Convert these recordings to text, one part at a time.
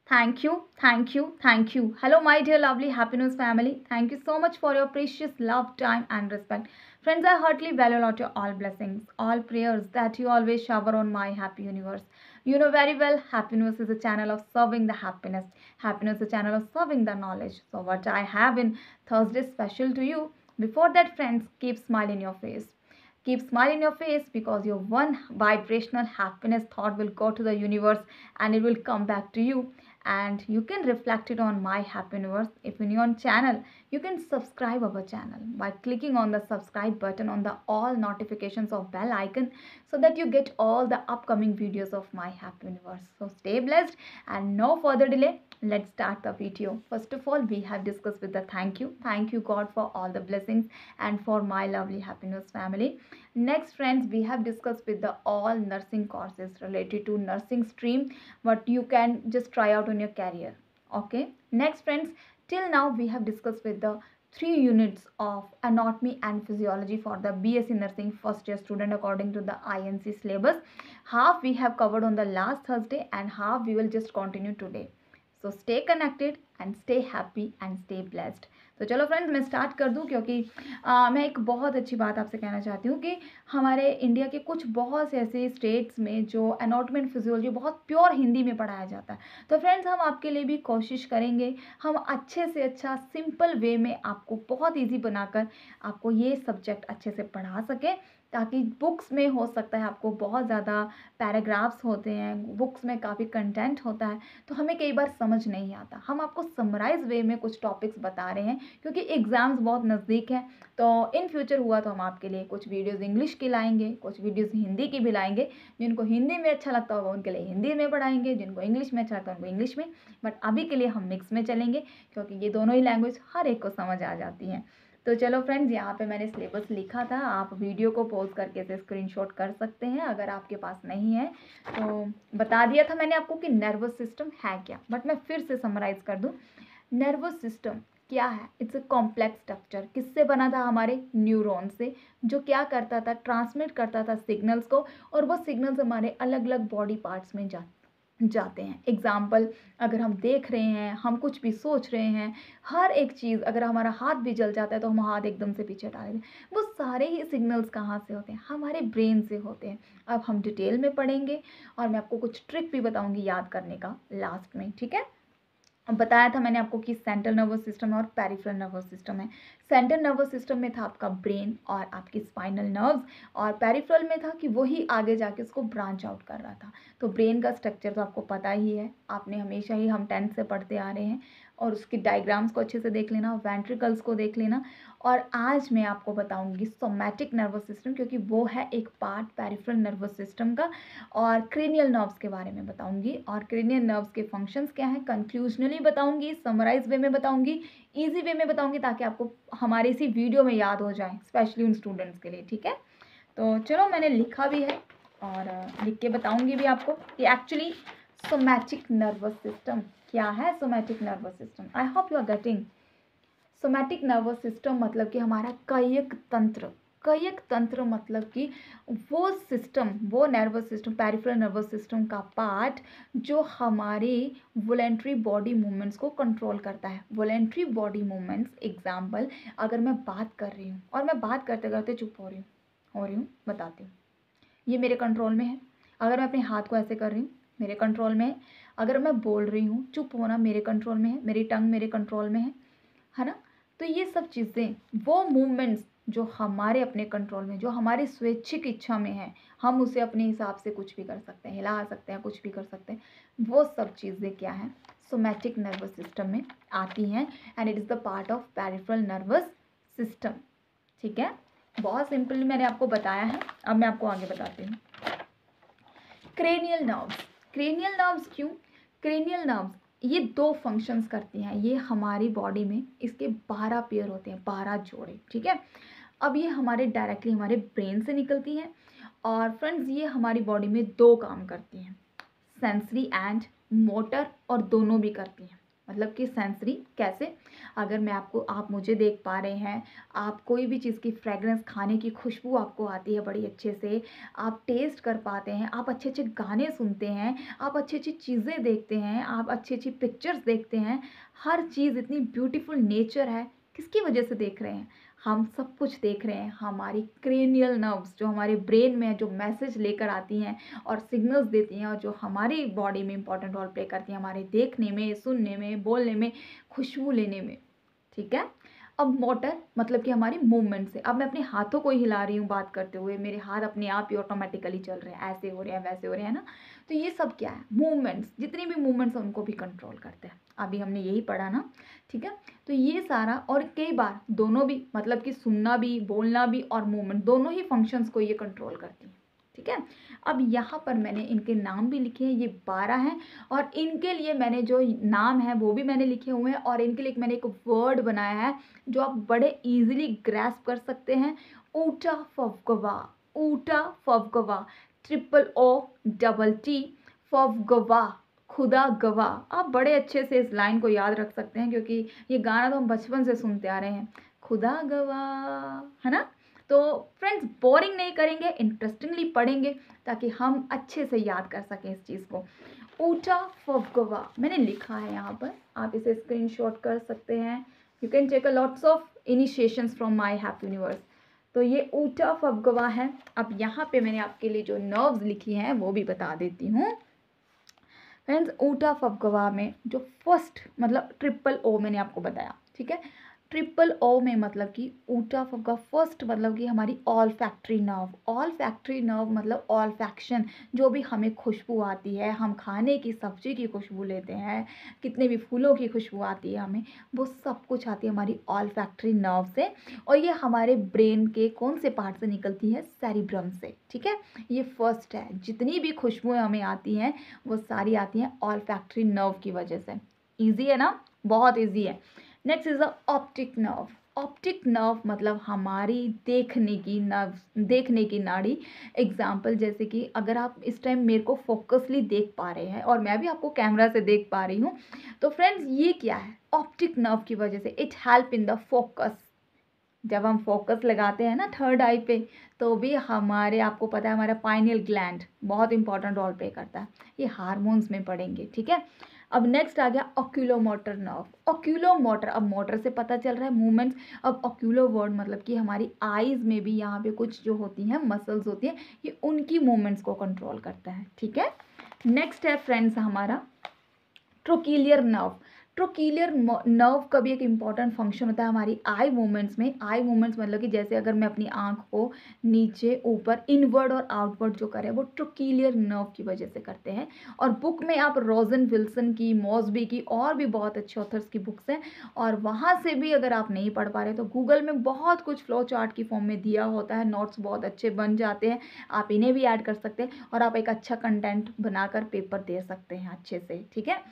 Thank you, thank you, thank you. Hello, my dear lovely Happiness family. Thank you so much for your precious love, time, and respect. Friends, I heartily value a lot your all blessings, all prayers that you always shower on my happy universe. You know very well, Happiness is a channel of serving the happiness. Happiness is a channel of serving the knowledge. So, what I have in Thursday special to you. Before that, friends, keep smile in your face. Keep smile in your face because your one vibrational happiness thought will go to the universe and it will come back to you, and you can reflect it on my happy universe. If you're new on channel, you can subscribe our channel by clicking on the subscribe button on the all notifications of bell icon so that you get all the upcoming videos of my happy universe. So stay blessed and no further delay, let's start the video. First of all, we have discussed with the thank you God for all the blessings and for my lovely happiness family. Next, friends, we have discussed with the all nursing courses related to nursing stream, what you can just try out on your career. Okay, next, friends, till now we have discussed with the 3 units of anatomy and physiology for the BSc nursing first year student according to the INC syllabus. Half we have covered on the last Thursday and half we will just continue today. So stay connected and stay happy and stay blessed. तो चलो friends, मैं start कर दूं क्योंकि मैं एक बहुत अच्छी बात आपसे कहना चाहती हूँ कि हमारे इंडिया के कुछ बहुत से ऐसे स्टेट्स में जो एनाटॉमी एंड फिजियोलॉजी बहुत प्योर हिंदी में पढ़ाया जाता है। तो फ्रेंड्स, हम आपके लिए भी कोशिश करेंगे, हम अच्छे से अच्छा सिंपल वे में आपको बहुत ईजी बनाकर आपको ये सब्जेक्ट अच्छे से पढ़ा सकें, ताकि बुक्स में हो सकता है आपको बहुत ज़्यादा पैराग्राफ्स होते हैं, बुक्स में काफ़ी कंटेंट होता है, तो हमें कई बार समझ नहीं आता। हम आपको समराइज वे में कुछ टॉपिक्स बता रहे हैं क्योंकि एग्ज़ाम्स बहुत नज़दीक हैं। तो इन फ्यूचर हुआ तो हम आपके लिए कुछ वीडियोस इंग्लिश की लाएंगे, कुछ वीडियोस हिंदी की भी लाएंगे। जिनको हिंदी में अच्छा लगता होगा उनके लिए हिंदी में पढ़ाएंगे, जिनको इंग्लिश में अच्छा लगता है उनको इंग्लिश में। बट अभी के लिए हम मिक्स में चलेंगे क्योंकि ये दोनों ही लैंग्वेज हर एक को समझ आ जाती हैं। तो चलो फ्रेंड्स, यहाँ पे मैंने सिलेबस लिखा था, आप वीडियो को पॉज करके इसे स्क्रीनशॉट कर सकते हैं अगर आपके पास नहीं है तो। बता दिया था मैंने आपको कि नर्वस सिस्टम है क्या, बट मैं फिर से समराइज कर दूँ। नर्वस सिस्टम क्या है? It's a complex structure. किससे बना था? हमारे न्यूरॉन से, जो क्या करता था, ट्रांसमिट करता था सिग्नल्स को, और वो सिग्नल्स हमारे अलग अलग बॉडी पार्ट्स में जाते हैं। एग्जाम्पल, अगर हम देख रहे हैं, हम कुछ भी सोच रहे हैं, हर एक चीज़, अगर हमारा हाथ भी जल जाता है तो हम हाथ एकदम से पीछे हटा देते हैं। वो सारे ही सिग्नल्स कहाँ से होते हैं? हमारे ब्रेन से होते हैं। अब हम डिटेल में पढ़ेंगे और मैं आपको कुछ ट्रिक भी बताऊंगी याद करने का लास्ट में, ठीक है। बताया था मैंने आपको कि सेंट्रल नर्वस सिस्टम है और पेरिफेरल नर्वस सिस्टम है। सेंट्रल नर्वस सिस्टम में था आपका ब्रेन और आपकी स्पाइनल नर्व्स, और पेरिफेरल में था कि वही आगे जाके उसको ब्रांच आउट कर रहा था। तो ब्रेन का स्ट्रक्चर तो आपको पता ही है, आपने हमेशा ही, हम 10th से पढ़ते आ रहे हैं, और उसकी डायग्राम्स को अच्छे से देख लेना, वेंट्रिकल्स को देख लेना। और आज मैं आपको बताऊंगी सोमैटिक नर्वस सिस्टम, क्योंकि वो है एक पार्ट पेरिफेरल नर्वस सिस्टम का, और क्रेनियल नर्व्स के बारे में बताऊंगी, और क्रेनियल नर्व्स के फंक्शंस क्या हैं कंक्लूजनली बताऊंगी, समराइज वे में बताऊंगी, इजी वे में बताऊंगी, ताकि आपको हमारे इसी वीडियो में याद हो जाए, स्पेशली उन स्टूडेंट्स के लिए, ठीक है। तो चलो, मैंने लिखा भी है और लिख के बताऊंगी भी आपको कि एक्चुअली सोमैटिक नर्वस सिस्टम क्या है। Somatic nervous system, I hope you are getting. Somatic nervous system मतलब कि हमारा कायिक तंत्र। कायिक तंत्र मतलब कि वो सिस्टम, वो nervous system, peripheral nervous system का पार्ट जो हमारे वॉलेंट्री बॉडी मूवमेंट्स को कंट्रोल करता है। वॉलेंट्री बॉडी मूवमेंट्स, एग्जाम्पल, अगर मैं बात कर रही हूँ और मैं बात करते करते चुप हो रही हूँ, बताती हूँ, ये मेरे कंट्रोल में है। अगर मैं अपने हाथ को ऐसे कर रही हूँ, मेरे कंट्रोल में है। अगर मैं बोल रही हूँ, चुप होना मेरे कंट्रोल में है, मेरी टंग मेरे कंट्रोल में है ना। तो ये सब चीज़ें, वो मूवमेंट्स जो हमारे अपने कंट्रोल में, जो हमारी स्वैच्छिक इच्छा में है, हम उसे अपने हिसाब से कुछ भी कर सकते हैं, हिला सकते हैं, कुछ भी कर सकते हैं, वो सब चीज़ें क्या हैं, सोमैटिक नर्वस सिस्टम में आती हैं, and it is the part of peripheral nervous system, ठीक है। बहुत सिंपली मैंने आपको बताया है, अब मैं आपको आगे बताती हूँ। क्रेनियल नर्व्स, क्रेनियल नर्व्स क्यों? क्रेनियल नर्व्स ये 2 फंक्शंस करती हैं। ये हमारी बॉडी में इसके 12 पेयर होते हैं, 12 जोड़े, ठीक है। अब ये हमारे डायरेक्टली हमारे ब्रेन से निकलती हैं, और फ्रेंड्स ये हमारी बॉडी में 2 काम करती हैं, सेंसरी एंड मोटर, और दोनों भी करती हैं। मतलब कि सेंसरी कैसे, अगर मैं आपको, आप मुझे देख पा रहे हैं, आप कोई भी चीज़ की फ्रेगरेंस, खाने की खुशबू आपको आती है बड़ी अच्छे से, आप टेस्ट कर पाते हैं, आप अच्छे अच्छे गाने सुनते हैं, आप अच्छी अच्छी चीज़ें देखते हैं, आप अच्छी अच्छी पिक्चर्स देखते हैं, हर चीज़ इतनी ब्यूटीफुल नेचर है, किसकी वजह से देख रहे हैं, हम सब कुछ देख रहे हैं हमारी क्रेनियल नर्व्स जो हमारे ब्रेन में है, जो मैसेज लेकर आती हैं और सिग्नल्स देती हैं, और जो हमारी बॉडी में इंपॉर्टेंट रोल प्ले करती हैं हमारे देखने में, सुनने में, बोलने में, खुशबू लेने में। ठीक है। अब मोटर मतलब कि हमारी मूवमेंट से, अब मैं अपने हाथों को ही हिला रही हूँ बात करते हुए, मेरे हाथ अपने आप ही ऑटोमेटिकली चल रहे हैं, ऐसे हो रहे हैं, वैसे हो रहे हैं ना, तो ये सब क्या है, मूवमेंट्स, जितनी भी मूवमेंट्स हैं उनको भी कंट्रोल करते हैं, अभी हमने यही पढ़ा ना। ठीक है। तो ये सारा, और कई बार दोनों भी, मतलब कि सुनना भी, बोलना भी और मूवमेंट, दोनों ही फंक्शंस को ये कंट्रोल करती है। ठीक है। अब यहाँ पर मैंने इनके नाम भी लिखे हैं, ये 12 हैं, और इनके लिए मैंने जो नाम है वो भी मैंने लिखे हुए हैं, और इनके लिए मैंने एक वर्ड बनाया है जो आप बड़े इजीली ग्रैस्प कर सकते हैं। ऊटा फवगवा, ऊटा फवगवा, ट्रिपल ओ डबल टी, फवगवा, खुदा गवाह। आप बड़े अच्छे से इस लाइन को याद रख सकते हैं, क्योंकि ये गाना तो हम बचपन से सुनते आ रहे हैं, खुदा गवाह, है ना। तो फ्रेंड्स, बोरिंग नहीं करेंगे, इंटरेस्टिंगली पढ़ेंगे ताकि हम अच्छे से याद कर सकें इस चीज़ को। ऊटा फवगवा मैंने लिखा है यहाँ पर, आप इसे स्क्रीनशॉट कर सकते हैं। You can take a lots of initiations from my happy universe. तो ये ऊटा फवगवा है। अब यहाँ पे मैंने आपके लिए जो नर्व्स लिखी हैं वो भी बता देती हूँ। फ्रेंड्स, ऊटा फवगवा में जो फर्स्ट, मतलब ट्रिपल ओ मैंने आपको बताया। ठीक है। ट्रिपल ओ में मतलब कि ऊटा फवगवा फर्स्ट, मतलब कि हमारी all factory nerve, all factory nerve मतलब ऑल फैक्शन, जो भी हमें खुशबू आती है, हम खाने की सब्जी की खुशबू लेते हैं, कितने भी फूलों की खुशबू आती है हमें, वो सब कुछ आती है हमारी ऑल फैक्ट्री नर्व से, और ये हमारे ब्रेन के कौन से पार्ट से निकलती है, सेरिब्रम से। ठीक है। ये फर्स्ट है, जितनी भी खुशबुएं हमें आती हैं वो सारी आती हैं ऑल फैक्ट्री नर्व की वजह से। ईजी है ना, बहुत ईजी है। Next is the optic nerve. Optic nerve मतलब हमारी देखने की नर्व, देखने की नाड़ी। एग्जाम्पल, जैसे कि अगर आप इस टाइम मेरे को फोकसली देख पा रहे हैं और मैं भी आपको कैमरा से देख पा रही हूँ, तो फ्रेंड्स ये क्या है, ऑप्टिक नर्व की वजह से। It help in the focus. जब हम फोकस लगाते हैं ना थर्ड आई पे, तो भी हमारे, आपको पता है हमारा पाइनियल ग्लैंड बहुत इंपॉर्टेंट रोल प्ले करता है, ये हार्मोन्स में पढ़ेंगे। ठीक है। अब नेक्स्ट आ गया ऑक्यूलोमोटर नर्व। ऑक्यूलोमोटर, अब मोटर से पता चल रहा है मूवमेंट्स, अब ऑक्यूलो वर्ड मतलब कि हमारी आईज में भी यहाँ पे कुछ जो होती हैं मसल्स होती हैं, ये उनकी मूवमेंट्स को कंट्रोल करता है। ठीक है। नेक्स्ट है फ्रेंड्स हमारा ट्रोकिलियर नर्व। ट्रोकिलियर नर्व का भी एक इम्पॉर्टेंट फंक्शन होता है हमारी आई मूवमेंट्स में। आई मूवमेंट्स मतलब कि जैसे अगर मैं अपनी आंख को नीचे ऊपर, इनवर्ड और आउटवर्ड जो करें, वो ट्रोकिलियर नर्व की वजह से करते हैं। और बुक में आप रोजन विल्सन की, मॉसबी की और भी बहुत अच्छे ऑथर्स की बुक्स हैं, और वहाँ से भी अगर आप नहीं पढ़ पा रहे तो गूगल में बहुत कुछ फ्लो चार्ट की फॉर्म में दिया होता है, नोट्स बहुत अच्छे बन जाते हैं, आप इन्हें भी ऐड कर सकते हैं और आप एक अच्छा कंटेंट बनाकर पेपर दे सकते हैं अच्छे से। ठीक है।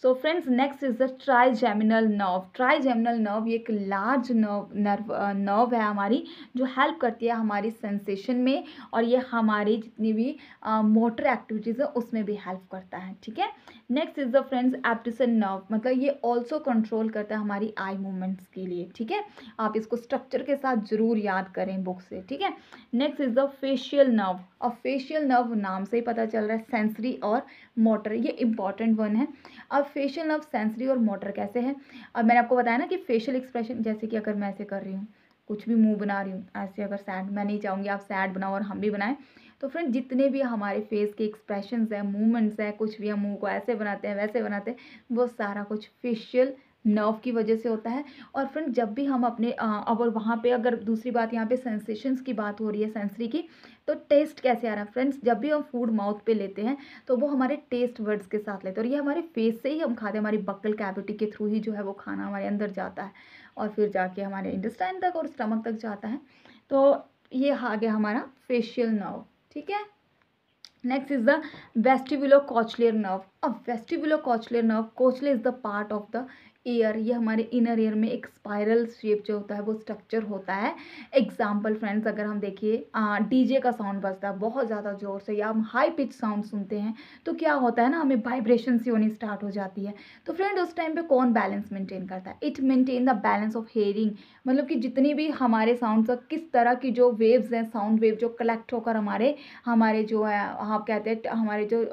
So friends, next is the trigeminal nerve. Trigeminal nerve ये एक लार्ज नर्व है हमारी, जो हेल्प करती है हमारी सेंसेशन में, और ये हमारी जितनी भी मोटर एक्टिविटीज़ है उसमें भी हेल्प करता है। ठीक है। Next is the friends abducens nerve, मतलब ये ऑल्सो कंट्रोल करता है हमारी आई मूवमेंट्स के लिए। ठीक है। आप इसको स्ट्रक्चर के साथ जरूर याद करें बुक से। ठीक है। Next is the facial nerve. और फेशियल नर्व नाम से ही पता चल रहा है सेंसरी और मोटर, ये इंपॉर्टेंट वन है। अब फेशियल नर्व, सेंसरी और मोटर कैसे है, अब मैंने आपको बताया ना कि फेशियल एक्सप्रेशन, जैसे कि अगर मैं ऐसे कर रही हूँ, कुछ भी मुंह बना रही हूँ ऐसे, अगर सैड, मैं नहीं चाहूँगी आप सैड बनाओ और हम भी बनाएं, तो फ्रेंड जितने भी हमारे फेस के एक्सप्रेशंस हैं, मूवमेंट्स हैं, कुछ भी हम मुंह को ऐसे बनाते हैं वैसे बनाते हैं, वो सारा कुछ फेशियल नर्व की वजह से होता है। और फ्रेंड जब भी हम अपने अब वहाँ पे, अगर दूसरी बात यहाँ पे सेंसेशंस की बात हो रही है, सेंसरी की, तो टेस्ट कैसे आ रहा है फ्रेंड्स, जब भी हम फूड माउथ पे लेते हैं तो वो हमारे टेस्ट वर्ड्स के साथ लेते हैं, और ये हमारे फेस से ही हम खाते हैं, हमारी बक्कल कैविटी के थ्रू ही जो है वो खाना हमारे अंदर जाता है और फिर जाके हमारे इंटेस्टाइन तक और स्टमक तक जाता है। तो ये आ गया हमारा फेशियल नर्व। ठीक है। Next is the vestibulocochlear nerve. अब vestibular cochlear nerve, cochlea is the part of the ear, ये हमारे इनर ईयर में एक स्पाइरल शेप जो होता है वो स्ट्रक्चर होता है। एग्जाम्पल फ्रेंड्स, अगर हम देखिए डीजे का साउंड बजता है बहुत ज़्यादा ज़ोर से या हम हाई पिच साउंड सुनते हैं तो क्या होता है ना, हमें वाइब्रेशन सी होनी स्टार्ट हो जाती है। तो फ्रेंड उस टाइम पे कौन बैलेंस मेंटेन करता है? It maintain the balance of hearing, मतलब कि जितनी भी हमारे साउंड किस तरह की जो वेव्स हैं, साउंड वेव जो कलेक्ट होकर हमारे हमारे जो है आप कहते हैं हमारे जो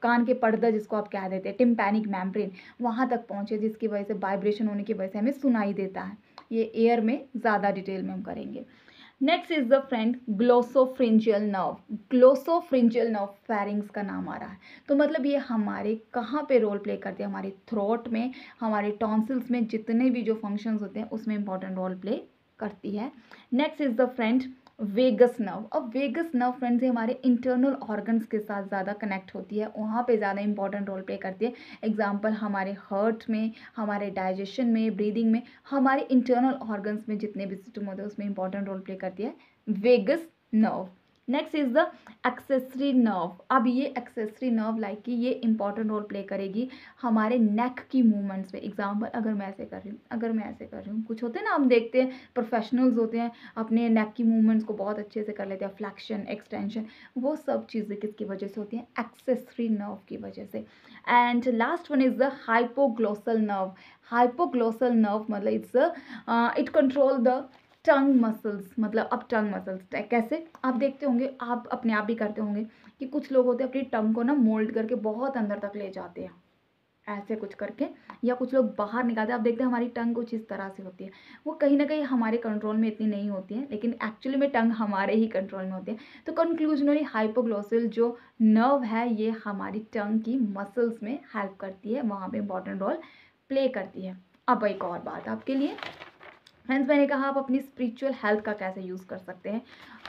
कान के पर्दा जिसको आप कह देते हैं टिम्पैनिक मेम्ब्रेन, वहाँ तक पहुँचे, जिसकी वजह से वाइब्रेशन होने की वजह से हमें सुनाई देता है। ये एयर में ज़्यादा डिटेल में हम करेंगे। Next is the friend glossopharyngeal nerve. Glossopharyngeal nerve pharynx का नाम आ रहा है, तो मतलब ये हमारे कहाँ पे रोल प्ले करते हैं? हमारे थ्रोट में, हमारे टॉन्सिल्स में, जितने भी जो फंक्शंस होते हैं उसमें इंपॉर्टेंट रोल प्ले करती है। Next is the friend vagus nerve. अब वेगस नर्व फ्रेंड्स हमारे इंटरनल ऑर्गन्स के साथ ज़्यादा कनेक्ट होती है, वहाँ पे ज़्यादा इंपॉर्टेंट रोल प्ले करती है। एग्जाम्पल हमारे हार्ट में, हमारे डाइजेशन में, ब्रीदिंग में, हमारे इंटरनल ऑर्गन्स में जितने भी सिस्टम होते हैं उसमें इंपॉर्टेंट रोल प्ले करती है vagus nerve. Next is the accessory nerve. अब ये एक्सेसरी नर्व लाइक कि ये इंपॉर्टेंट रोल प्ले करेगी हमारे नेक की मूवमेंट्स में। एग्जाम्पल अगर मैं ऐसे कर रही हूँ, अगर मैं ऐसे कर रही हूँ, कुछ होते हैं ना, हम देखते हैं प्रोफेशनल्स होते हैं अपने नेक की मूवमेंट्स को बहुत अच्छे से कर लेते हैं, फ्लैक्शन, एक्सटेंशन, वो सब चीज़ें किसकी वजह से होती हैं? एक्सेसरी नर्व की वजह से। And last one is the hypoglossal nerve. Hypoglossal nerve मतलब it control the tongue muscles, मतलब अब टंग मसल्स कैसे आप देखते होंगे, आप अपने आप भी करते होंगे कि कुछ लोग होते हैं अपनी टंग को ना मोल्ड करके बहुत अंदर तक ले जाते हैं ऐसे कुछ करके, या कुछ लोग बाहर निकालते हैं। आप देखते हैं हमारी टंग कुछ इस तरह से होती है, वो कहीं ना कहीं हमारे कंट्रोल में इतनी नहीं होती है, लेकिन एक्चुअली में टंग हमारे ही कंट्रोल में होती है। तो कंक्लूजनली हाइपोग्लोसल जो नर्व है ये हमारी टंग की मसल्स में हेल्प करती है, वहाँ पे इंपॉर्टेंट रोल प्ले करती है। अब एक और बात आपके लिए फ्रेंड्स, मैंने कहा आप अपनी स्पिरिचुअल हेल्थ का कैसे यूज़ कर सकते हैं।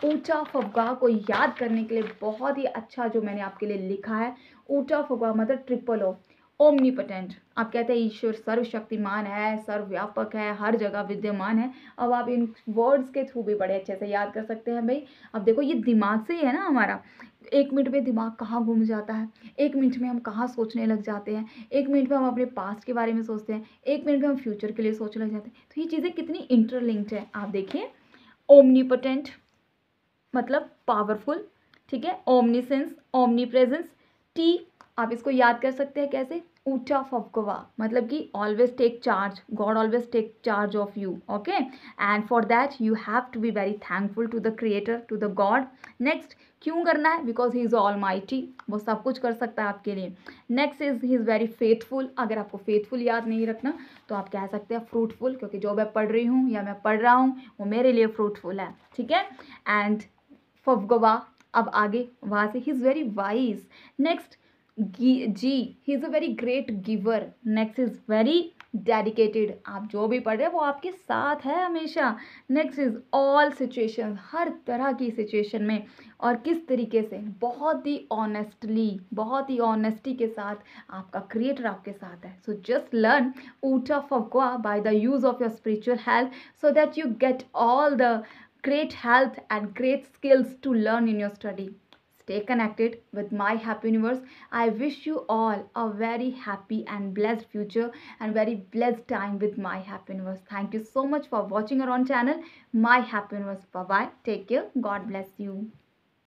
ऊंचा फुग्गा को याद करने के लिए बहुत ही अच्छा जो मैंने आपके लिए लिखा है, ऊंचा फुग्गा मतलब ट्रिपल ओ, ओमनीपोटेंट। आप कहते हैं ईश्वर सर्वशक्तिमान है, सर्वव्यापक है, हर जगह विद्यमान है। अब आप इन वर्ड्स के थ्रू भी बड़े अच्छे से याद कर सकते हैं भाई। अब देखो ये दिमाग से ही है ना हमारा, एक मिनट में दिमाग कहाँ घूम जाता है, एक मिनट में हम कहाँ सोचने लग जाते हैं, एक मिनट में हम अपने पास्ट के बारे में सोचते हैं, एक मिनट में हम फ्यूचर के लिए सोचने लग जाते हैं। तो ये चीज़ें कितनी इंटरलिंक्ड है आप देखिए। ओमनीपोटेंट मतलब पावरफुल, ठीक है। ओमनीसेंस, ओमनी प्रेजेंस, टी आप इसको याद कर सकते हैं कैसे? ऊंचा फवकवा मतलब कि always take charge, god always take charge of you, okay. And for that you have to be very thankful to the creator, to the god. Next क्यों करना है? Because he is almighty, वो सब कुछ कर सकता है आपके लिए। Next is he is very faithful. अगर आपको फेथफुल याद नहीं रखना तो आप कह सकते हैं फ्रूटफुल, क्योंकि जो मैं पढ़ रही हूँ या मैं पढ़ रहा हूँ वो मेरे लिए फ्रूटफुल है, ठीक है। एंड फवगवा, अब आगे वहाँ से he is very wise. Next जी, he is a very great giver. Next is very dedicated, आप जो भी पढ़ रहे हैं वो आपके साथ है हमेशा। नेक्स्ट इज़ ऑल सिचुएशन, हर तरह की सिचुएशन में, और किस तरीके से? बहुत ही ऑनेस्टली, बहुत ही ऑनेस्टी के साथ आपका क्रिएटर आपके साथ है। सो जस्ट लर्न ऊटा फवक्वा by the use of your spiritual health so that you get all the great health and great skills to learn in your study. Stay connected with My Happy Universe. I wish you all a very happy and blessed future and very blessed time with My Happy Universe. Thank you so much for watching our own channel, My Happy Universe. Bye bye. Take care. God bless you.